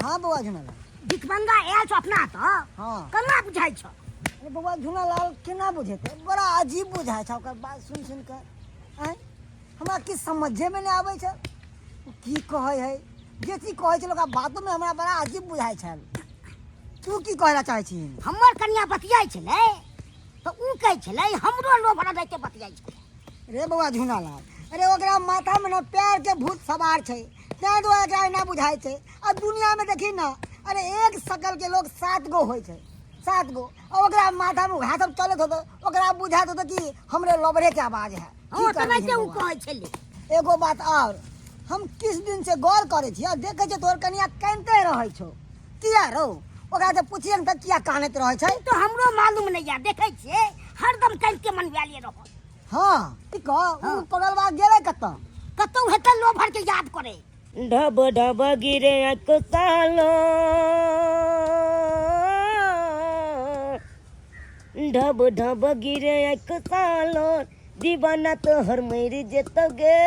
हाँ बउआ झुनालाल भिखमंगा आयल छो अपना तो हाँ केना बुझाइ छो? अरे बउआ झुनालाल केना बुझेते बड़ा अजीब बुझाय छै ओकर बात सुन के आय हमरा किछु समझे में नहीं आबै छै की कहै है जे चीज कहै छै ओकरा बातों में हमरा बड़ा अजीब बुझाय छै तू की कहला चाहै छी हमर कन्या बतियाइ छलै तो ऊ कहै छलै हमरो लोभरा दै के बतियाइ छलै। रे बउआ झुनालाल अरे ओकरा माथा में ना प्यार के भूत सवार छै तें दुआरे एकरा ना बुझाय छै आ दुनिया में देखी ना अरे एक शकल के लोग 7 गो होइ छै 7 गो और ओकरा माथा में वहाँ सब चलत होतो ओकरा बुझात होतो कि हमरे लोबरे के आवाज है हां तनाइते ऊ कहै छलै। एगो बात और हम किस दिन से गौर करे छी और देखे छ तोर कनिया कानते रहे छो किया रो ओकरा से पूछिए न त किया कानत रहे छै तो हमरो मालूम नहीं या देखे छिए हरदम कान के मनवालिए रहो। हां ई कह ऊ पगलवा गेले कतौ हेतै लोभर के याद करे। ढब ढब गिरे अकसालो ढब ढब गिरे अकसालो दीवाना तो हर मेरी जतोगे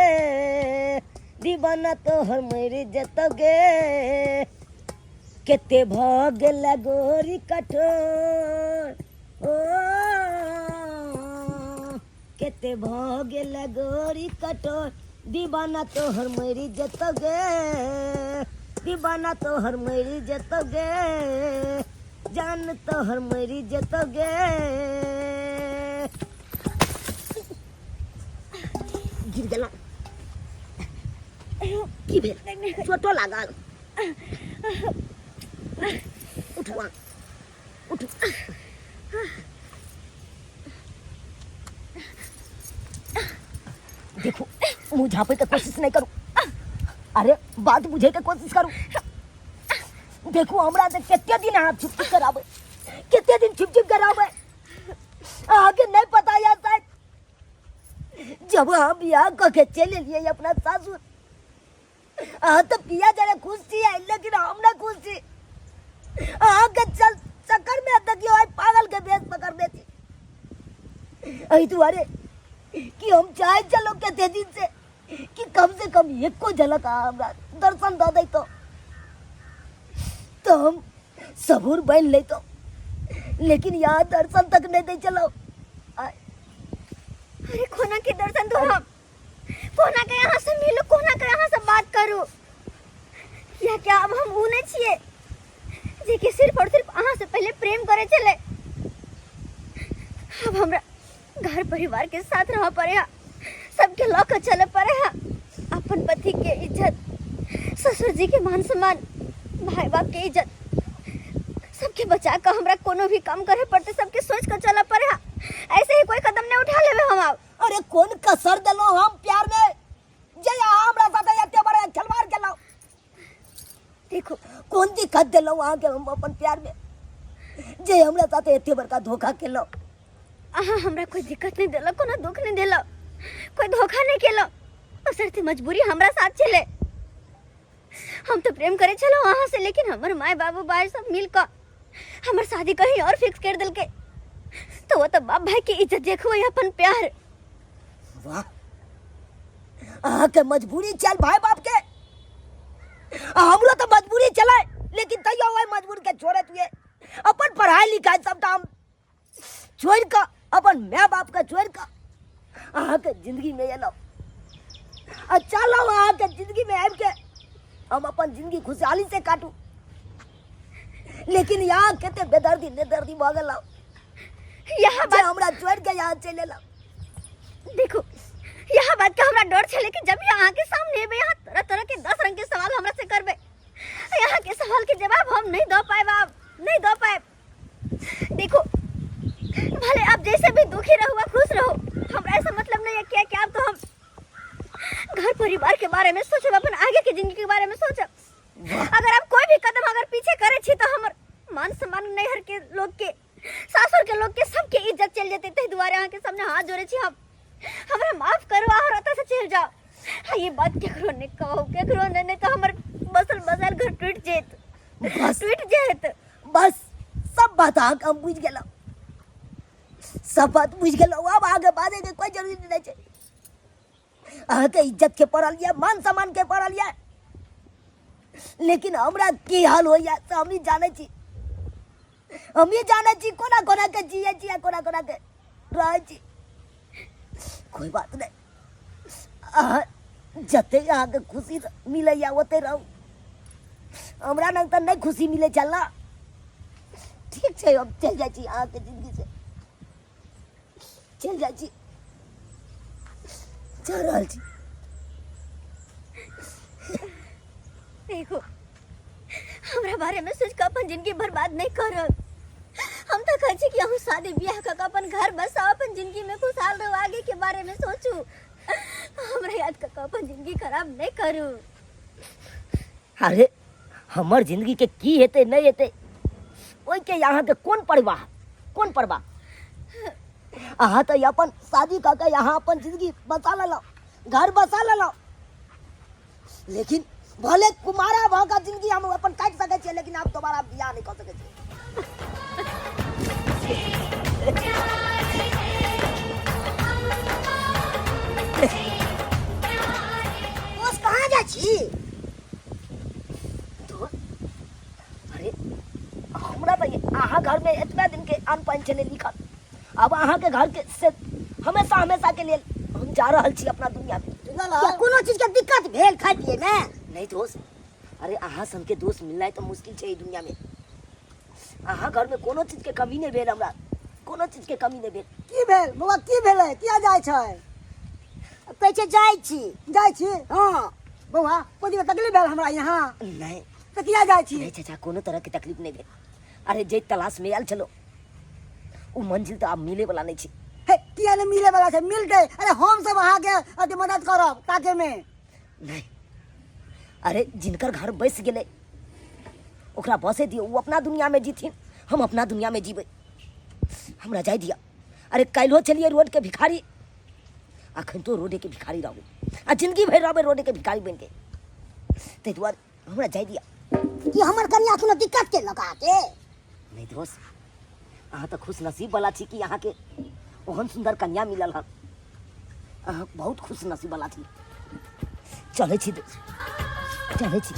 दीवाना तो हर मेरी जतोगे केते भाग लगोरी कठोर ओ केते भाग लगोरी कठोर दीवाना तो हर मेरी जतोगे दीवाना तो हर मेरी जतोगे जान तो हर मेरी जतोगे। गिर गेला की भेल चोटो लागल उठवा उठ देखो मुँह झापे की कोशिश नहीं करूं अरे बात बुझे के कोशिश करूं देखो हमरा से कितने दिन हाथ छुप करावे कितने दिन छिप करावे आगे नहीं पता यार शायद जब हम बियाह करके चले लिए अपना सासुर तो पिया जरा खुश थी लेकिन हम ना खुश थी आगे चल चक्कर में देखियो पागल के बेस पकड़ देती अई तुम्हारे कि हम चाहे चलो कहते दिन से कि कम से कम एक को झलक हमरा दर्शन दे दे तो हम सबूर बन ले तो लेकिन यहाँ दर्शन तक नहीं दे चलो अरे कोना के दर्शन दो हम कोना के यहाँ से मिलो कोना के यहाँ से बात करो या क्या अब हम ऊ नहीं छिए जे कि सिर्फ और सिर्फ अहाँ से पहले प्रेम करे चले अब हमरा घर परिवार के साथ रह पड़े हा सबके लौक चले पड़े हा अपन पति के इज्जत ससुर जी के मान सम्मान भाई बाप के इज्जत सबके बचा कर हमरा कोनो भी काम करे पड़ते सबके सोच कर चला पड़े हा ऐसे ही कोई कदम नहीं उठा लेबे हम अब। अरे कौन कसर देलो हम प्यार में जे हमरा साथे एते बड़ा खिलवाड़ केलो देखो कौन दिक्कत देलो वहां के हम अपन प्यार में जे हमरा साथे एते बड़का धोखा केलो अहाँ हमरा कोई दिक्कत नहीं देला कोनो दुख नहीं देला कोई धोखा नहीं केला बसरती मजबूरी हमरा साथ चले हम तो प्रेम करे चलो वहां से लेकिन हमर माय बाबू भाई सब मिलकर हमर शादी कहीं और फिक्स कर दिल के तो वो तो बाप भाई की इज्जत देखो ये अपन प्यार वाह के मजबूरी चल भाई बाप के हमरो तो मजबूरी चला लेकिन तैयो वही मजबूर के छोड़े तुए अपन पढ़ाई लिखाई सब हम छोड़ का अपन माँ बाप का छोड़ का के जिंदगी में ये लो अच्छा लो के जिंदगी में आब के हम अपन जिंदगी खुशहाली से काटू लेकिन यहाँ कहते बेदर्दी नेदर्दी भागल यहाँ बात हमरा छोड़ के यहाँ चले ला देखो यहाँ बात का हमरा डर छले कि जब यहाँ के सामने बे यहाँ तरह तरह के 10 रंग के सवाल हमरा से करबे यहाँ के सवाल के जवाब हम नहीं दे पाए बाप नहीं दे पाए। देखो भले आप जैसे भी दुखी रहो खुश रहो हमरा ऐसा मतलब नहीं है क्या कि आप तो हम घर परिवार के बारे में सोचो अपन आगे की जिंदगी के बारे में सोचो अगर आप कोई भी कदम अगर पीछे करे छी तो हमर मान सम्मान नैहर के लोग के सासुर के लोग के सबके इज्जत चल जेते ते दुआरे अहाँ के सामने हाथ जोड़े छी हम हमरा माफ करो और ओता से चल जाओ हाँ ये बात केकरो ने कहो केकरो ने नहीं तो हमर बसल बसल घर टूट जेत बस सब बात हम बुझ गेलो सब बात बुझ गेलो अब आगे बाजे के कोई जरूरी नहीं छै के इज्जत के पड़ल या मान सम्मान के पड़ल या लेकिन हमरा की हाल हो या से हम ही जाने छी। हम ही जाने छी कोना कोना के जिए छी, कोना कोना के रहे छी। कोई बात नहीं, जते यहाँ के खुशी मिले या ओते रहू। हमरा न तो नहीं खुशी मिले चलना। ठीक है, अब चल जाए छी यहाँ के जिंदगी से, चल जाए छी, चल रहल छी। देखो हमरा बारे में सोच के अपन जिंदगी बर्बाद नहीं करब। हम तो कहै छी कि हम शादी ब्याह क के अपन घर बसाओ, अपन जिंदगी में खुशहाल रहो, आगे के बारे में सोचू। हमरा याद क के अपन जिंदगी खराब नहीं करू। अरे हमर जिंदगी के की हेते नहीं हेते ओई के यहाँ के कौन परवाह, कौन परवाह। अहाँ तो अपन शादी क के यहाँ अपन जिंदगी बसा लो, घर बसा लो, लेकिन भले कुमारा भ का जिंदगी हम अपन काट सके छे, लेकिन आप दोबारा बियाह नहीं कर सके छे। दोस्त कहाँ जा छी? अरे हमरा तो अहाँ घर में इतना दिन के अन्न पानी चले लिखल, अब अहाँ के घर के से हमेशा हमेशा के लिए हम जा रहल छी अपना दुनिया में। क्या कोनो चीज के दिक्कत भेल खाइ पिए में? नहीं दोस्त, अरे अहाँ सन के दोस्त मिलना तो मुश्किल है दुनिया में। अहाँ घर में कोनो चीज के कमी नहीं भेल, हमरा कोनो चीज के कमी नहीं भेल। की भेल बौआ, की भेलै, किया जाइ छै? पैसे जाय छी। जाइ छी? हाँ बौआ कोई तकलीफ भेल हमरा यहाँ नहीं तो किया जाइ छी? नहीं चाचा, कोनो तरह की तकलीफ नहीं भेल। अरे जे तलाश में आयल चलो वो मंजिल तो अब मिले वाला नहीं छी। हे किया नहीं मिले वाला छै? मिलते। अरे हम सब अहाँ के अति मदद करब ताके में। नहीं, अरे जिनकर घर बस गेले ओकरा बसे दियो, वो अपना दुनिया में जीथिन, हम अपना दुनिया में जीवे। हमरा जाय दिया। अरे कैलो चलिए रोड के भिखारी, अखन तो रोडे के भिखारी रहबे, आ जिंदगी भर रहबे रोडे के भिखारी बन के। ते दुआरे हमरा जाय दिया। कि हमर कन्या कोनो दिक्कत के लगा के? नहीं दोस्त, अहाँ तो खुश नसीब वाला छी कि यहाँ के ओहन सुंदर कन्या मिलल हन। अहाँ बहुत खुश नसीब वाला छी। चले छी दोस्त, चले छी।